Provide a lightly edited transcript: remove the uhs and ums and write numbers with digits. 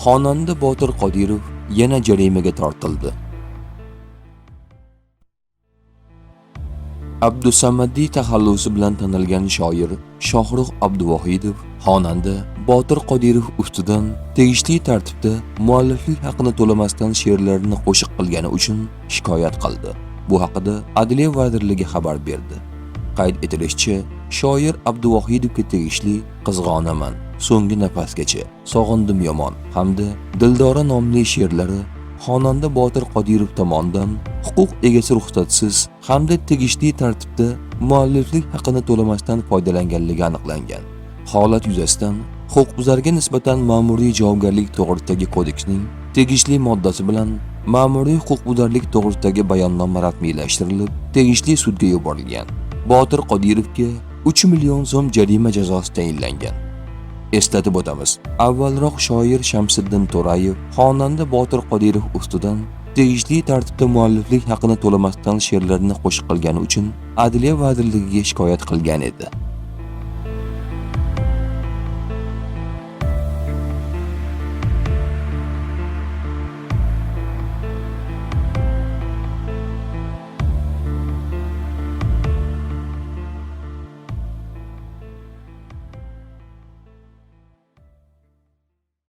Xonanda Botir Qodirov yana jarimaga tortildi. Abdusamadiy taxallusi bilan tanilgan shoir Shohrux Abduvohidov xonanda Botir Qodirov ustidan tegishli tartibda mualliflik haqini to'lamasdan she'rlarini qo'shiq qilgani uchun shikoyat qildi. Bu haqida Adliya vazirligi xabar berdi. Qayd etilishicha, shoir Abduvohidovga tegishli Qizg'onaman, So'nggi nafasgacha, Sog'indim yomon hamda Dildora nomli she'rlari xonanda Botir Qodirov tomonidan huquq egasi ruxsatsiz hamda tegishli tartibda mualliflik haqini to'lamasdan foydalanganligi aniqlangan. Holat yuzasidan huquqbuzarga nisbatan ma'muriy javobgarlik to'g'risidagi kodeksning tegishli moddasi bilan ma'muriy huquqbuzarlik to'g'risidagi bayonnoma rasmiylashtirilib, tegishli sudga yuborilgan. Botir Qodirovga 3 million so'm jarima jazosi tayinlangan. Eslatib o'tamiz. Avvalroq shoir Shamsiddin To'rayev xonanda Botir Qodirov ustidan tegishli tartibda mualliflik haqini to'lamasdan she'rlarini qo'shiq qilgani uchun Adliya vazirligiga shikoyat qilgan edi.